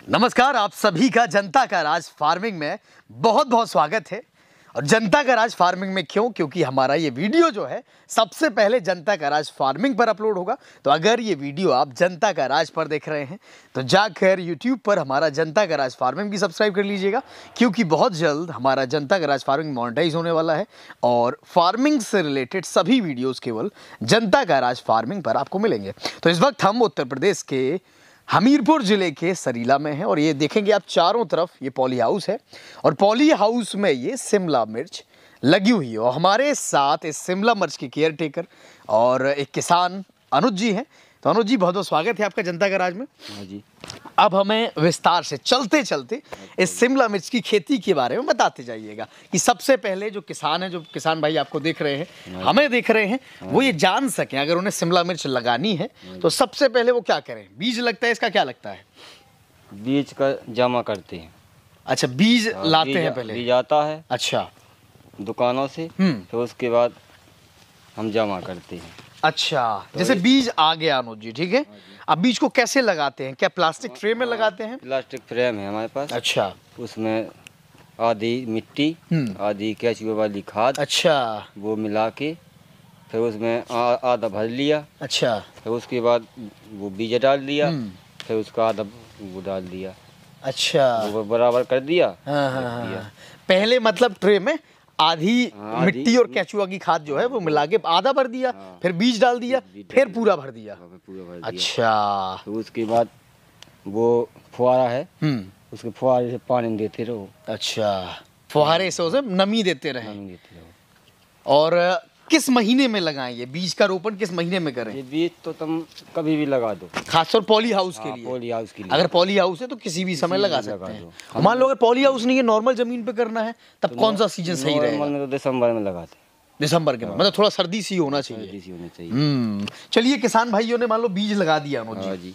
नमस्कार, आप सभी का जनता का राज फार्मिंग में बहुत बहुत स्वागत है। और जनता का राज फार्मिंग में क्यों? क्योंकि हमारा ये वीडियो जो है सबसे पहले जनता का राज फार्मिंग पर अपलोड होगा। तो अगर ये वीडियो आप जनता का राज पर देख रहे हैं तो जाकर यूट्यूब पर हमारा जनता का राज फार्मिंग भी सब्सक्राइब कर लीजिएगा, क्योंकि बहुत जल्द हमारा जनता का राज फार्मिंग मोनेटाइज होने वाला है और फार्मिंग से रिलेटेड सभी वीडियोज़ केवल जनता का राज फार्मिंग पर आपको मिलेंगे। तो इस वक्त हम उत्तर प्रदेश के हमीरपुर जिले के सरीला में है और ये देखेंगे आप चारों तरफ ये पॉली हाउस है और पॉली हाउस में ये शिमला मिर्च लगी हुई है। और हमारे साथ इस शिमला मिर्च के केयर टेकर और एक किसान अनुज जी हैं। तो अनुज जी, बहुत बहुत स्वागत है आपका जनता का राज में। हाँ जी। अब हमें विस्तार से चलते चलते इस शिमला मिर्च की खेती के बारे में बताते जाइएगा कि सबसे पहले जो किसान है, जो किसान भाई आपको देख रहे हैं, हमें देख रहे हैं, वो ये जान सकें अगर उन्हें शिमला मिर्च लगानी है तो सबसे पहले वो क्या करें? बीज लगता है, इसका क्या लगता है? बीज का जमा करते हैं। अच्छा, बीज लाते हैं पहले? बीज आता है अच्छा, दुकानों से, फिर उसके बाद हम जमा करते हैं। अच्छा, जैसे बीज आ गया अनुज जी, ठीक है। अब बीज को कैसे लगाते हैं? क्या प्लास्टिक फ्रेम में लगाते हैं? प्लास्टिक फ्रेम है हमारे पास। अच्छा, उसमें आधी मिट्टी, आधी केचुए वाली खाद, अच्छा, वो मिला के फिर उसमें आधा भर लिया। अच्छा, फिर उसके बाद वो बीज डाल दिया, फिर उसका आधा वो डाल दिया। अच्छा, वो बराबर कर दिया। हाँ, रख हाँ, दिया। हाँ। पहले मतलब ट्रे में आधी मिट्टी और केचुआ की खाद जो है वो मिला के आधा भर दिया, फिर बीज डाल दिया, फिर पूरा भर दिया। पूरा भर दिया। अच्छा, तो उसके बाद वो फुहारा है, उसके फुहारे से पानी देते रहो। अच्छा, फुहारे से उसे नमी देते रहे। पानी देते रहो। और किस महीने में लगाएं? ये बीज का रोपण किस महीने में करें? ये बीज तो तुम कभी भी लगा दो, खासतौर पॉली हाउस के लिए। पॉली हाउस के लिए। अगर पॉली हाउस है तो किसी भी समय लगा भी लगा सकते दो। हैं। मान लो अगर पॉली हाउस नहीं है, नॉर्मल जमीन पे करना है, तब कौन सा सीजन सही रहेगा? नॉर्मल में तो दिसंबर में लगाते। दिसंबर के में, मतलब थोड़ा सर्दी सी होना चाहिए। सर्दी सी होनी चाहिए। चलिए, किसान भाइयों ने मान लो बीज लगा दिया अनुज हाँ जी, जी।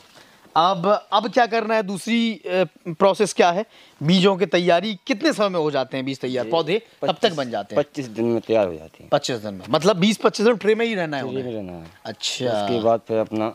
अब क्या करना है? दूसरी प्रोसेस क्या है? बीजों की तैयारी कितने समय में हो जाते हैं? बीज तैयार पौधे कब तक बन जाते हैं? 25 दिन में तैयार हो जाते हैं। 25 दिन में, मतलब 20-25 दिन ट्रे में ही रहना है ट्रे में उन्हें? रहना है। अच्छा, उसके बाद फिर अपना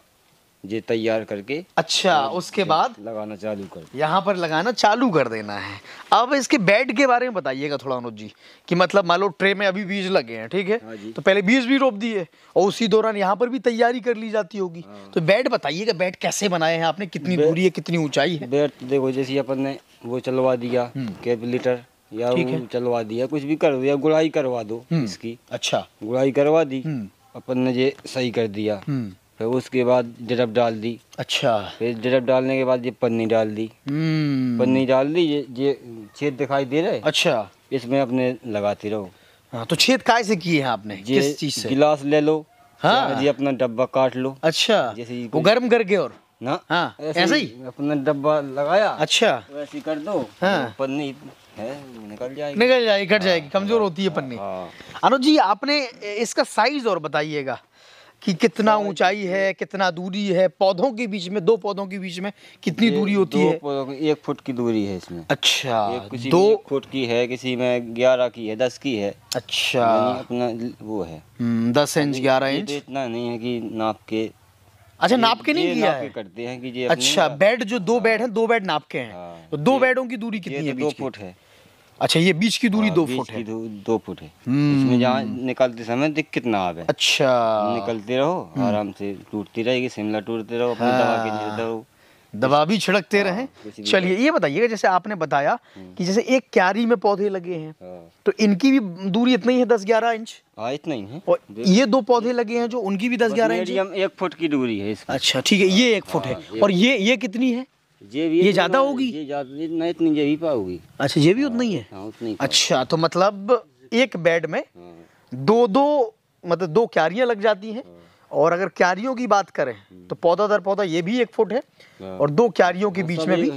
ये तैयार करके, अच्छा, उसके बाद लगाना चालू कर। यहाँ पर लगाना चालू कर देना है। अब इसके बेड के बारे में बताइएगा थोड़ा अनुज जी, कि मतलब मान लो ट्रे में अभी बीज लगे हैं, ठीक है, हाँ जी। तो पहले बीज भी रोप दिए और उसी दौरान यहाँ पर भी तैयारी कर ली जाती होगी। तो बेड बताइएगा, बेड कैसे बनाए हैं आपने? कितनी दूरी है, कितनी ऊंचाई है? बेड देखो, जैसे अपन ने वो चलवा दिया कैलकुलेटर या वो चलवा दिया, कुछ भी कर दिया, गुड़ाई करवा दो इसकी। अच्छा, गुड़ाई करवा दी, अपन ने ये सही कर दिया। फिर उसके बाद ड्रिप डाल दी। अच्छा, फिर ड्रिप डालने के बाद ये पन्नी डाल दी। पन्नी डाल दी, ये छेद दिखाई दे रहे, अच्छा, इसमें अपने लगाते रहो। हाँ, तो छेद काय से किए हैं आपने? किस चीज से? गिलास ले लो, हाँ, जी अपना डब्बा काट लो। अच्छा, जैसे वो गर्म करके और ना, हाँ, ऐसे ही अपना डब्बा लगाया। अच्छा, वैसे कर दो। हाँ। पन्नी है, निकल जाएगी। निकल जाएगी, कट जाएगी, कमजोर होती है पन्नी। हाँ। अनुज जी, आपने इसका साइज और बताइएगा कि कितना ऊंचाई है, कितना दूरी है पौधों के बीच में? दो पौधों के बीच में कितनी दूरी होती है? 1 फुट की दूरी है इसमें। अच्छा, किसी दो में 1 फुट की है, किसी में 11 की है, 10 की है। अच्छा, यानी अपना वो है 10 इंच 11 ये इंच। तो इतना नहीं है कि नाप के। अच्छा, नाप के नहीं किया नाप के है? करते हैं कि ये अच्छा, बेड जो दो बेड हैं, दो बेड नाप के हैं। हाँ। तो दो बेडों की दूरी कितनी ये है तो बीच 2 की? फुट है। अच्छा, ये बीच की दूरी 2 बीच फुट की है। 2 फुट है। इसमें जहाँ निकलते समय दिक्कत ना आवे। अच्छा, निकलते रहो आराम से, टूटती रहेगी शिमला, टूटते रहो, अपनी दवा के लिए दो, दवा भी छिड़कते हाँ, रहें। किसी भी चलिए, ये बताइएगा, जैसे आपने बताया कि जैसे एक क्यारी में पौधे लगे हैं, हाँ। तो इनकी भी दूरी इतना ही है, 10-11 इंच? हाँ, इतना ही है। और ये दो पौधे लगे हैं जो उनकी भी 10-11 इंच है? मीडियम 1 फुट की दूरी है इसमें। अच्छा, ठीक है, ये 1 फुट है। हाँ, और ये कितनी है? ये ज्यादा होगी? ये ज्यादा इतना, इतनी ये भी पाओगी। अच्छा, ये भी उतना ही है? हाँ, उतनी ही अच्छा, तो मतलब एक बेड में हाँ। दो मतलब 2 क्यारियां लग जाती हैं। और अगर क्यारियों की बात करें तो पौधा दर पौधा ये भी 1 फुट है और 2 क्यारियों के बीच में भी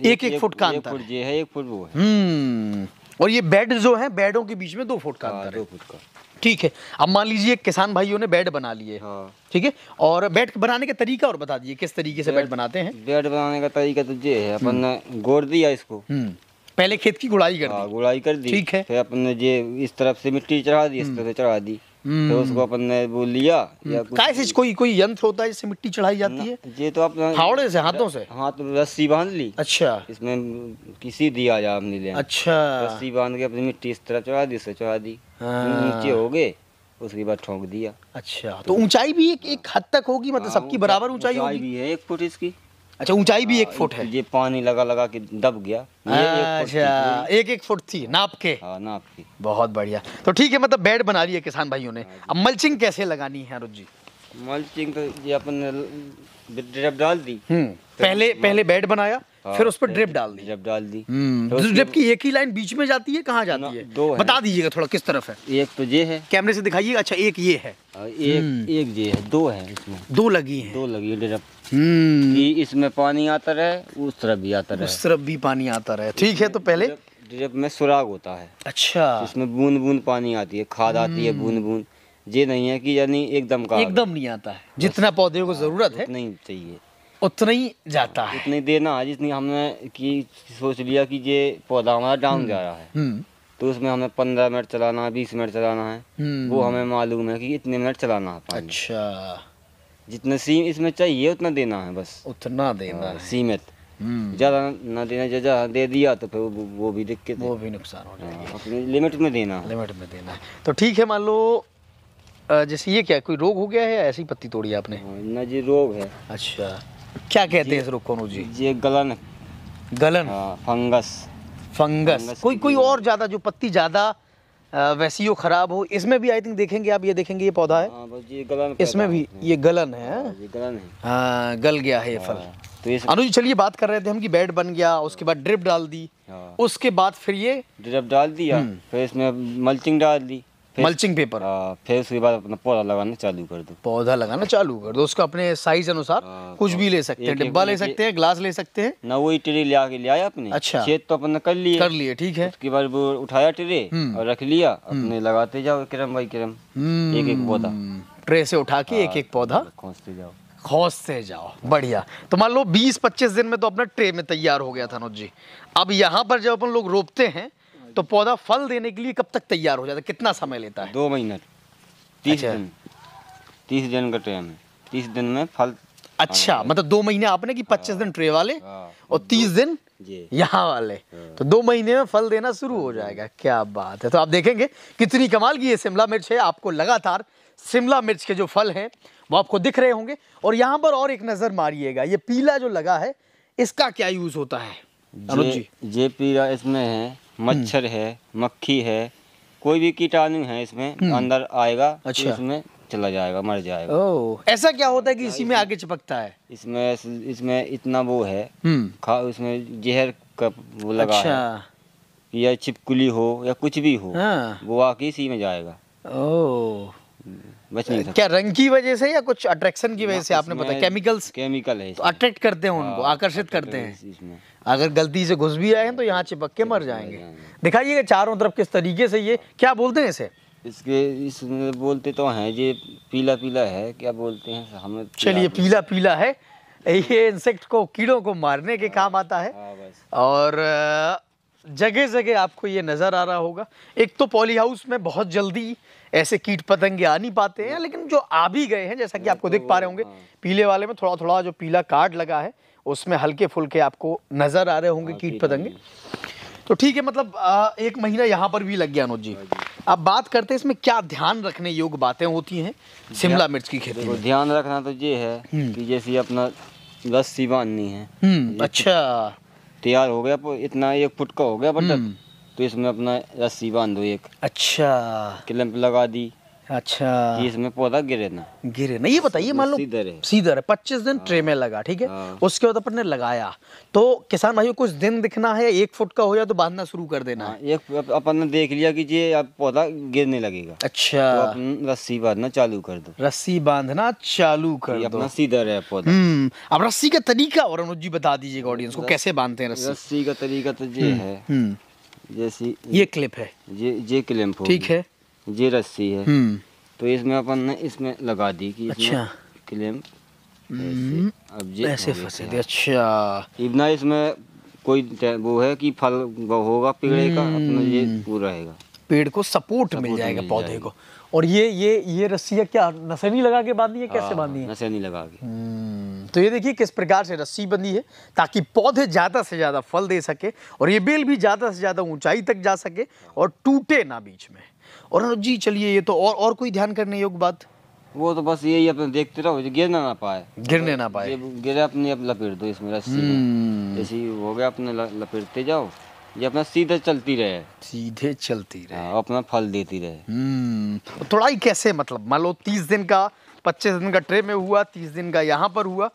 1-1 फुट का अंतर है। ये है 1 फुट वो है। और ये बेड जो है, बेडों के बीच में 2 फुट का अंतर है। 2 फुट का। ठीक है, अब मान लीजिए किसान भाइयों ने बेड बना लिए, हाँ। ठीक है, और बेड बनाने का तरीका और बता दीजिए, किस तरीके से बेड बनाते हैं? बेड बनाने का तरीका तो ये है, अपन ने गोड़ दिया इसको। पहले खेत की गुड़ाई कर दी। गुड़ाई कर दी। ठीक है। फिर अपन ने ये इस तरफ से मिट्टी चढ़ा दी, इस तरफ से चढ़ा दी। फिर उसको अपन ने वो लिया या कुछ काय से कोई यंत्र होता है जिससे मिट्टी चढ़ाई जाती है? ये तो अपना फावड़े से, हाथों से? हाथ में रस्सी बांध ली, अच्छा इसमें किसी दिया जा हमने ले अच्छा। रस्सी बांध के अपनी मिट्टी इस तरह चढ़ा दी, उससे चढ़ा दी, हाँ। नीचे हो गए, उसके बाद ठोक दिया। अच्छा, तो ऊंचाई भी एक हद तक होगी, मतलब सबकी बराबर ऊंचाई होगी? भी है 1 फुट इसकी। अच्छा, ऊंचाई भी 1 फुट है? ये पानी लगा लगा के दब गया। अच्छा, 1 फुट थी नाप के? हाँ, नाप की। बहुत बढ़िया। तो ठीक है, मतलब बेड बना रही है किसान भाइयों ने। अब मल्चिंग कैसे लगानी है अनुज जी? मल्चिंग तो ये अपन ने ड्रिप डाल दी। पहले बेड बनाया, फिर उस पर ड्रिप डाल दी। ड्रिप डाल दी। ड्रिप की एक ही लाइन बीच में जाती है, कहाँ जाती है? 2 है। बता दीजिएगा थोड़ा किस तरफ है। एक तो ये है, कैमरे से दिखाइएगा। अच्छा, एक ये है, एक ये है, 2 है इसमें। 2 लगी है। 2 लगी है ड्रिप कि इसमें पानी आता रहे, उस तरफ भी आता रहे। उस तरफ भी पानी आता रहे, ठीक है। तो पहले ड्रिप में सुराग होता है। अच्छा, इसमें बूंद बूंद पानी आती है, खाद आती है बूंद बूंद। ये नहीं है कि यानी एकदम नहीं आता है, जितना पौधे को जरूरत है नहीं चाहिए उतना ही जाता है, उतनी देना है जितनी हमने की सोच लिया कि ये पौधा हमारा डाउन जा रहा है, तो उसमें हमें 15 मिनट चलाना है, 20 मिनट चलाना है। वो हमें मालूम है कि इतने मिनट चलाना है पानी। अच्छा, जितना सीम इसमें चाहिए उतना देना है, बस उतना देना है, सीमित। ज़्यादा ना देना, ज़्यादा दे दिया तो फिर वो भी दिक्कत है, वो भी नुकसान हो जाएगा। अपनी लिमिट में देना है। लिमिट में देना है। तो ठीक है, मान लो जैसे ये क्या कोई रोग हो गया है या ऐसी पत्ती तोड़ी आपने? ना जी रोग है। अच्छा, क्या कहते हैं इस रोग को अनुज जी? ये गलन, फंगस। कोई और ज्यादा जो पत्ती ज्यादा वैसी हो खराब हो, इसमें भी आई थिंक देखेंगे आप, ये देखेंगे ये पौधा है, ये गलन, इसमें भी ये गलन है। ये गलन है, हाँ, गल गया है ये फल। तो अनुज, चलिए बात कर रहे थे हम कि बेड बन गया, उसके बाद ड्रिप डाल दी, उसके बाद फिर ये ड्रिप डाल दिया, फिर इसमें मल्चिंग डाल दी, मल्चिंग पेपर, फिर उसके बाद अपना पौधा लगाना चालू कर दो। पौधा लगाना चालू कर दो, उसका अपने साइज अनुसार कुछ भी ले सकते हैं, डिब्बा ले सकते हैं, ग्लास ले सकते हैं ना। वही ट्रे ले आके ले आया अपने। अच्छा, छेद तो अपने कर लिए, ठीक है। उसके बाद वो उठाया ट्रे और रख लिया, अपने लगाते जाओ क्रम बाई क्रम, एक एक पौधा ट्रे से उठा के एक एक पौधा खोजते जाओ। बढ़िया। तो मान लो 20-25 दिन में तो अपना ट्रे में तैयार हो गया था अनुज जी। अब यहाँ पर जब अपन लोग रोपते हैं तो पौधा फल देने के लिए कब तक तैयार हो जाता है, कितना समय लेता है? 2 महीने, 30 दिन, 30 दिन का टाइम है, 30 दिन में फल। अच्छा, मतलब 2 महीने आपने कि 25 दिन ट्रे वाले और 30 दिन यहाँ वाले, तो 2 महीने में फल देना शुरू हो जाएगा। क्या बात है। तो आप देखेंगे कितनी कमाल की ये शिमला मिर्च है। आपको लगातार शिमला मिर्च के जो फल हैं वो आपको दिख रहे होंगे। और यहाँ पर और एक नजर मारिएगा, ये पीला जो लगा है इसका क्या यूज होता है अनुज जी? ये पीला इसमें है मच्छर है, मक्खी है, कोई भी कीटाणु है इसमें अंदर आएगा। अच्छा, तो इसमें चला जाएगा, मर जाएगा। ओह, ऐसा क्या होता है कि इसी में आगे चिपकता है? इसमें इतना वो है, उसमें जहर का वो लगा है, या छिपकली हो या कुछ भी हो, वो आके इसी में जाएगा। ओह, बच नहीं सकता। क्या रंग की वजह से या कुछ अट्रैक्शन की वजह से? आपने बताया केमिकल है, तो अट्रैक्ट करते हैं उनको, आकर्षित करते हैं। इसमें अगर गलती से घुस भी आए हैं तो यहाँ चिपक के मर जाएंगे। दिखाइएगा चारों तरफ किस तरीके से, ये क्या बोलते हैं इसे? इसमें बोलते तो हैं, ये पीला पीला है, क्या बोलते हैं हमें? चलिए, पीला पीला है, ये इंसेक्ट को, कीड़ों को मारने के काम आता है। और जगह जगह आपको ये नजर आ रहा होगा। एक तो पॉली हाउस में बहुत जल्दी ऐसे कीट पतंगे आ नहीं पाते हैं, लेकिन जो आ भी गए हैं, जैसा कि आपको दिख पा रहे होंगे, पीले वाले में थोड़ा थोड़ा जो पीला कार्ड लगा है उसमें हल्के फुल्के आपको नजर आ रहे होंगे कीट पतंगे। तो ठीक है, मतलब 1 महीना यहाँ पर भी लग गया अनुज जी। अब बात करते हैं इसमें क्या ध्यान रखने योग्य बातें होती हैं शिमला मिर्च की खेती में? ध्यान रखना तो ये है कि जैसे अपना रस्सी बांधनी है। अच्छा, तैयार हो गया, इतना 1 फुट का हो गया बटन, तो इसमें अपना रस्सी बांध दो एक। अच्छा, क्लैंप लगा दी। अच्छा, कि इसमें पौधा गिरे ना। ये बताइए, मान लो सीधर है, 25 दिन ट्रे में लगा, ठीक है, उसके बाद अपन ने लगाया, तो किसान भाइयों कुछ दिन दिखना है, 1 फुट का हो जाए तो बांधना शुरू कर देना है। अपन ने देख लिया कि ये अब पौधा गिरने लगेगा। अच्छा, तो अपन रस्सी बांधना चालू कर दो। रस्सी बांधना चालू कर दो, अपना सीधा रहे पौधा। अब रस्सी का तरीका और अनुज जी बता दीजिएगा ऑडियंस को, कैसे बांधते हैं रस्सी? रस्सी का तरीका तो ये है, जैसे ये क्लिप है, ये क्लैंप, ठीक है, ये रस्सी है, तो इसमें अपन ने इसमें लगा दी कि अच्छा क्लैंप अब ये ऐसे फंसे थे। अच्छा, इतना इसमें कोई वो है कि फल वो होगा पेड़ का, अपना ये पूरा रहेगा, पेड़ को सपोर्ट मिल जाएगा पौधे को। और ये रस्सियाँ क्या नसेनी लगा के बांधी है, कैसे बांधी है? नसेनी लगा के। तो ये देखिए किस प्रकार से रस्सी बंधी है ताकि पौधे ज़्यादा से ज़्यादा फल दे सके और ये बेल भी ज़्यादा से ज़्यादा ऊंचाई तक जा सके और टूटे ना बीच में। और अनुज जी चलिए, ये तो और कोई ध्यान करने योग्य बात? वो तो बस यही अपने देखते रहो, गिरना ना पाए, गिरने ना पाए। गिरे अपने अब लपेट दो इसमें रस्सी में, जैसे ही हो गया अपने लपेटते जाओ, ये अपना सीधे चलती रहे, सीधे चलती रहे। हाँ, अपना फल देती रहे। तो तुड़ाई कैसे, मतलब मान लो 30 दिन का 25 दिन का ट्रे में हुआ, 30 दिन का यहाँ पर हुआ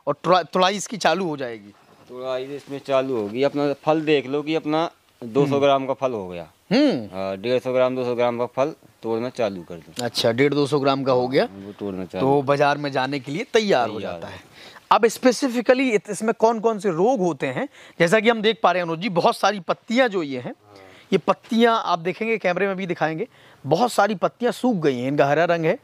और तुड़ाई इसकी चालू हो जाएगी? तुड़ाई इसमें चालू होगी, अपना फल देख लो कि अपना 200 ग्राम का फल हो गया, 150 ग्राम 200 ग्राम का फल तोड़ना चालू कर दो। अच्छा, 150-200 ग्राम का हो गया, वो तोड़ना चालू, तो बाजार में जाने के लिए तैयार हो जाता है। अब स्पेसिफिकली इसमें कौन कौन से रोग होते हैं, जैसा कि हम देख पा रहे हैं अनुज जी, बहुत सारी पत्तियां जो ये हैं, ये पत्तियां आप देखेंगे, कैमरे में भी दिखाएंगे, बहुत सारी पत्तियां सूख गई हैं, इनका हरा रंग है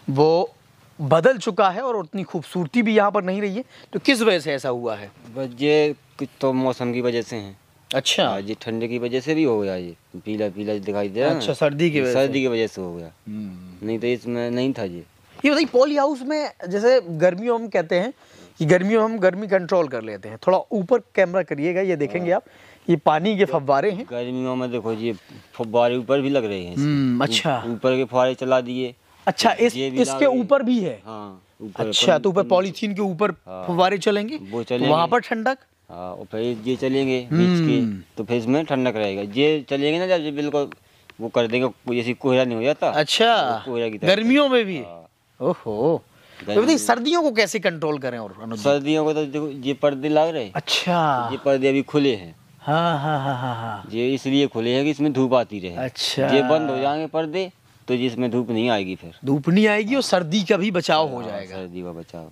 वो बदल चुका है और उतनी खूबसूरती भी यहाँ पर नहीं रही है। तो किस वजह से ऐसा हुआ है? बस ये तो मौसम की वजह से है। अच्छा, ये ठंडे की वजह से भी हो गया, ये पीला पीला दिखाई दे रहा है। अच्छा, सर्दी की वजह से हो गया, नहीं तो इसमें नहीं था। ये बताइए, पॉली हाउस में जैसे गर्मियों में कहते हैं कि गर्मियों में हम गर्मी कंट्रोल कर लेते हैं, थोड़ा ऊपर कैमरा करिएगा, ये देखेंगे आप, ये पानी के फव्वारे हैं। गर्मियों में देखो ये फव्वारे ऊपर भी लग रहे हैं। अच्छा, ऊपर के फव्वारे चला दिए। अच्छा, इसके ऊपर भी है? हाँ, अच्छा, तो ऊपर पॉलीथीन के ऊपर फव्वारे चलेंगे, वो चलेंगे, वहाँ पर ठंडक। हाँ, और फिर ये चलेंगे बीच के, तो फिर इसमें ठंडक रहेगा। ये चलेंगे ना जब बिल्कुल वो कर देंगे, जैसे कोहरा नहीं हो जाता। अच्छा, कोहरा की तरह गर्मियों में भी। ओहो, तो बताइए सर्दियों को कैसे कंट्रोल करें? और सर्दियों को तो देखो ये पर्दे लग रहे। अच्छा, ये पर्दे अभी खुले हैं। हाँ हाँ हाँ हाँ हाँ, ये इसलिए खुले हैं कि इसमें धूप आती रहे। अच्छा, ये बंद हो जाएंगे पर्दे तो जिसमें धूप नहीं आएगी, फिर धूप नहीं आएगी और सर्दी का भी बचाव हो जाएगा। सर्दी का बचाव।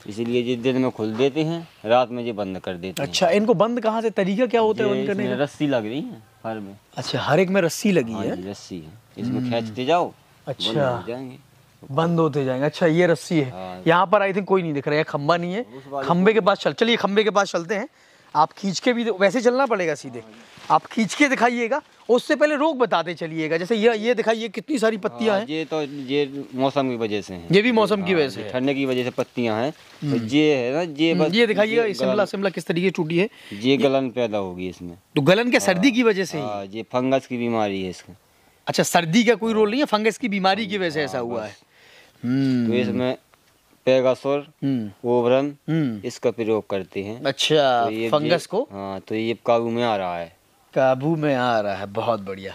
इसीलिए ये दिन में खोल देते हैं, रात में ये बंद कर देते हैं। अच्छा, इनको बंद कहाँ से, तरीका क्या होता है बंद करने का? रस्सी लग रही है हर में। अच्छा, हर एक में रस्सी लगी है? रस्सी है, इसमें खींचते जाओ। अच्छा, जाएंगे, बंद होते जाएंगे। अच्छा, ये रस्सी है। यहाँ पर आई थिंक कोई नहीं दिख रहा है, खंबा नहीं है। खंबे के पास चलिए खंबे के पास चलते हैं। आप खींच के भी, वैसे चलना पड़ेगा सीधे, आप खींच के दिखाइएगा। उससे पहले रोग बताते चलिएगा, जैसे ये दिखाइए कितनी सारी पत्तियां हैं। ये मौसम की वजह से है। ये भी मौसम की वजह से, ठंडे की वजह से पत्तियां हैं। तो ये है ना, ये दिखाइएगा शिमला किस तरीके टूटी है। ये गलन पैदा होगी इसमें। तो गलन क्या सर्दी की वजह से ही? ये फंगस की बीमारी है इसका। अच्छा, सर्दी का कोई रोल नहीं है, फंगस की बीमारी की वजह से ऐसा हुआ है। तो इसमें पेगासुर, ओवरन इसका प्रयोग करते हैं। अच्छा, तो फंगस को। हाँ, तो ये काबू में आ रहा है। काबू में आ रहा है, बहुत बढ़िया।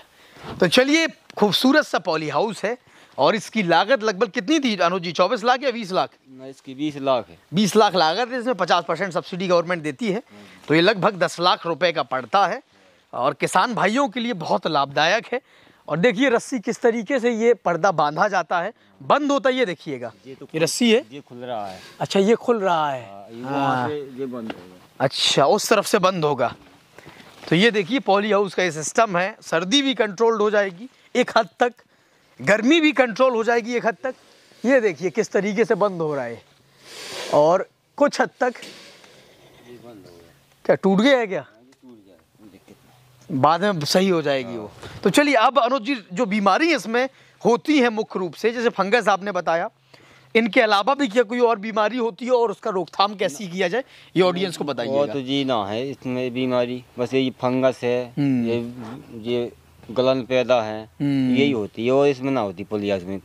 तो चलिए, खूबसूरत सा पॉली हाउस है और इसकी लागत लगभग कितनी थी अनुज जी? 24 लाख या 20 लाख? इसकी 20 लाख है। 20 लाख लागत है, इसमें 50% सब्सिडी गवर्नमेंट देती है, तो ये लगभग 10 लाख रुपए का पड़ता है और किसान भाइयों के लिए बहुत लाभदायक है। और देखिए रस्सी किस तरीके से ये पर्दा बांधा जाता है, बंद होता है, ये देखिएगा, ये रस्सी है, ये खुल रहा है। अच्छा, ये खुल रहा है। वहाँ से ये बंद होगा। अच्छा, उस तरफ से बंद होगा। तो ये देखिए पॉली हाउस का ये सिस्टम है। सर्दी भी कंट्रोल्ड हो जाएगी एक हद तक, गर्मी भी कंट्रोल हो जाएगी एक हद तक। ये देखिए किस तरीके से बंद हो रहा है और कुछ हद तक क्या टूट गया है क्या? बाद में सही हो जाएगी वो। तो चलिए, अब अनुज जी जो बीमारी इसमें होती है मुख्य रूप से, जैसे फंगस आपने बताया, इनके अलावा भी क्या कोई और बीमारी होती है और उसका रोकथाम कैसे किया जाए, ये ऑडियंस को बताइएगा। तो जी ना है इसमें बीमारी, बस यही फंगस है, ये गलन पैदा है, यही होती है, और इसमें ना होती पॉली हाउस में।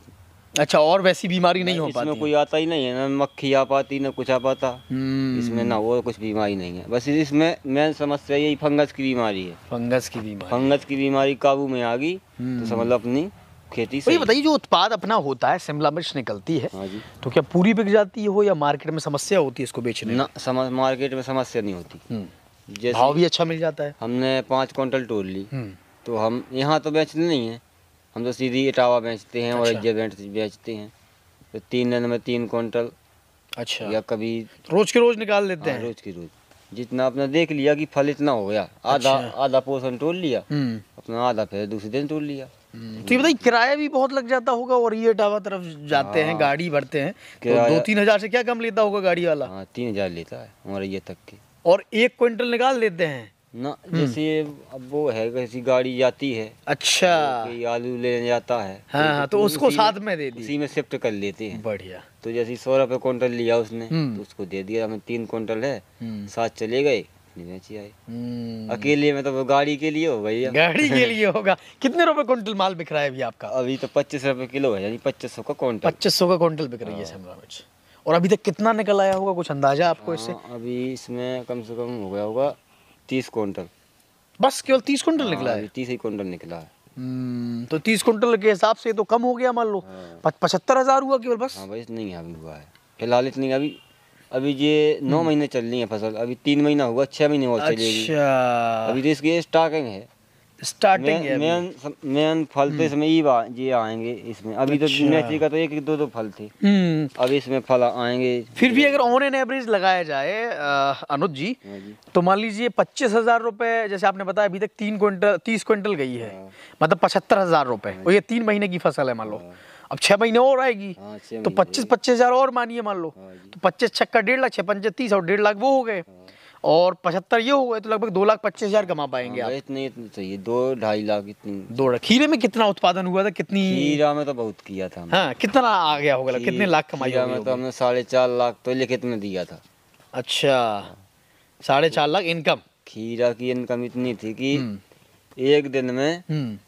अच्छा, और वैसी बीमारी नहीं हो पाती? इसमें कोई आता ही नहीं है, ना मक्खी आ पाती ना कुछ आ पाता इसमें, ना और कुछ बीमारी नहीं है। बस इसमें मेन समस्या यही फंगस की बीमारी है। फंगस की बीमारी, फंगस की बीमारी काबू में आ गई तो समझ लो अपनी खेती से। ये बताइए, जो उत्पाद अपना होता है, शिमला मिर्च निकलती है, हाँ जी, तो क्या पूरी बिक जाती हो या मार्केट में समस्या होती है इसको बेचने ना? मार्केट में समस्या नहीं होती, जैसे भाव भी अच्छा मिल जाता है। हमने 5 क्विंटल तोड़ ली, तो हम यहाँ तो बेचते नहीं है, हम तो सीधी इटावा बेचते हैं। और बेचते हैं तो 3 दिन में 3 क्विंटल। अच्छा, या कभी रोज के रोज निकाल लेते हैं? रोज की रोज, जितना आपने देख लिया कि फल इतना हो गया, आधा पोर्शन तोड़ लिया, अपना आधा फिर दूसरे दिन तोड़ लिया। तो ये बताइए, किराया भी बहुत लग जाता होगा, और ये इटावा तरफ जाते हैं, गाड़ी भरते हैं, तो 2-3 हज़ार से क्या कम लेता होगा गाड़ी वाला? 3 हज़ार लेता है हमारे ये तक के। और 1 क्विंटल निकाल लेते हैं? ना जैसे अब वो है किसी गाड़ी जाती है, अच्छा, कोई आलू लेने जाता है, हाँ, तो उसको साथ में दे दी। उसी में शिफ्ट कर लेते हैं। बढ़िया। तो जैसे 100 रुपये क्विंटल लिया उसने, तो उसको दे दिया, हमें 3 क्विंटल है, साथ चले गए, बेची आए। अकेले में तो वो गाड़ी के लिए हो गई, गाड़ी के लिए होगा। कितने रुपए क्विंटल माल बिक रहा है अभी आपका? अभी तो 25 रुपये किलो है, यानी 2500 का क्विंटल। 2500 का क्विंटल बिक रही है शिमला मिर्च। और अभी तक कितना निकल आया होगा, कुछ अंदाजा आपको इससे? अभी इसमें कम से कम हो गया होगा 30 क्विंटल। बस केवल 30 क्विंटल निकला है? 30 ही क्विंटल निकला है। तो 30 क्विंटल के हिसाब से तो कम हो गया, मान लो 75,000 हुआ केवल बस। हाँ भाई, नहीं अभी हुआ है फिलहाल इतनी। अभी ये 9 महीने चल रही है फसल, अभी 3 महीना हुआ, 6 महीने और चलेगी। अच्छा, अभी तो इसकी स्टार्टिंग है, स्टार्टिंग है। मेन फल तो इसमें ये आएंगे इसमें। अभी तो मिर्ची का तो 1-2 फल थे, अब इसमें फल आएंगे। फिर भी अगर ऑन एन एवरेज लगाया जाए अनुज जी, तो मान लीजिए 25,000 रुपए, जैसे आपने बताया अभी तक 30 क्विंटल गई है, मतलब 75,000 रुपए। और ये 3 महीने की फसल है मान लो, अब 6 महीने और आएगी, तो 25,000 और मानिए मान लो, तो 25 छक्का 1.5 लाख, 6 पंजे 30 और 1.5 लाख वो हो गए, और 75 ये हो गए, तो लगभग 2,25,000 कमा पाएंगे आप। इतने चाहिए, 2-2.5 लाख इतनी। 2 लाख। खीरे में कितना उत्पादन हुआ था, कितनी? खीरा में तो बहुत किया था। हाँ, कितना आ गया होगा, कितने लाख कमाई खीरा में तो हमने 4.5 लाख तो लिखित में दिया था। अच्छा, 4.5 लाख इनकम। खीरा की इनकम इतनी थी कि एक दिन में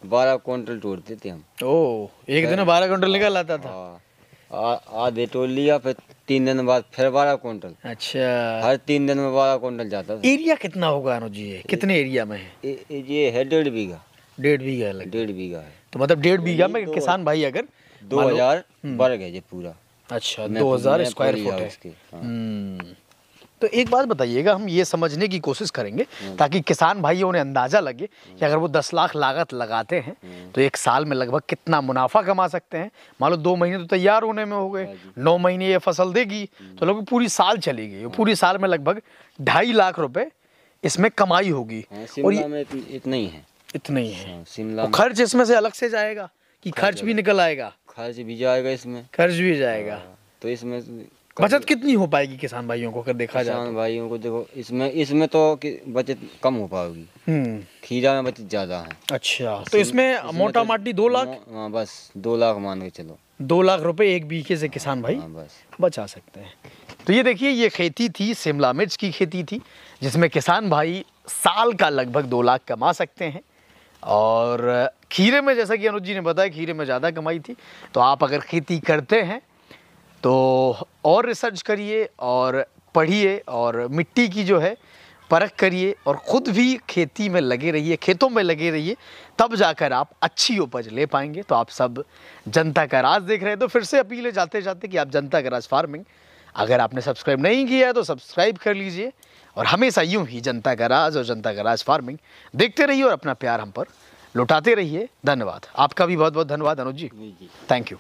12 क्विंटल तोड़ते थे हम। ओह, एक दिन में 12 क्विंटल निकल आता था? आधे तोड़ लिया, फिर 3 दिन बाद फिर 12 क्विंटल। अच्छा, हर 3 दिन में 12 क्विंटल जाता था। एरिया कितना होगा अनुज जी, कितने एरिया में है? ये है 1.5 बीघा। 1.5 बीघा है? 1.5 बीघा है, तो मतलब 1.5 बीघा में किसान भाई अगर 2000 वर्ग है ये पूरा। अच्छा, 2000 स्क्वायर फुट है इसके। तो एक बात बताइएगा, हम ये समझने की कोशिश करेंगे ताकि किसान भाइयों ने अंदाजा लगे कि अगर वो 10 लाख लागत लगाते हैं तो एक साल में लगभग कितना मुनाफा कमा सकते हैं। मान लो 2 महीने तो तैयार होने में हो गए, 9 महीने ये फसल देगी, तो लगभग पूरी साल चलेगी। पूरी साल में लगभग 2.5 लाख रुपए इसमें कमाई होगी। और में इतना ही है, इतना ही है। शिमला खर्च इसमें से अलग से जाएगा कि खर्च भी निकल आएगा? खर्च भी जाएगा इसमें, खर्च भी जाएगा। तो इसमें बचत कितनी हो पाएगी किसान भाइयों को अगर देखा जाए? किसान भाइयों को देखो, इसमें तो बचत कम हो पाएगी। खीरा में बचत ज्यादा है। अच्छा, तो इसमें मोटा माटी 2 लाख? हाँ, बस 2 लाख मान के चलो। 2 लाख रुपए एक बीघे से किसान भाई बस बचा सकते हैं। तो ये देखिए, ये खेती थी, शिमला मिर्च की खेती थी, जिसमें किसान भाई साल का लगभग 2 लाख कमा सकते हैं। और खीरे में, जैसा कि अनुज जी ने बताया, खीरे में ज़्यादा कमाई थी। तो आप अगर खेती करते हैं तो और रिसर्च करिए और पढ़िए और मिट्टी की जो है परख करिए और ख़ुद भी खेती में लगे रहिए, खेतों में लगे रहिए, तब जाकर आप अच्छी उपज ले पाएंगे। तो आप सब जनता का राज देख रहे हैं, तो फिर से अपील है जाते जाते कि आप जनता का राज फार्मिंग अगर आपने सब्सक्राइब नहीं किया है तो सब्सक्राइब कर लीजिए, और हमेशा यूं ही जनता का राज और जनता का राज फार्मिंग देखते रहिए और अपना प्यार हम पर लौटाते रहिए। धन्यवाद, आपका भी बहुत बहुत धन्यवाद अनुज जी। Thank you.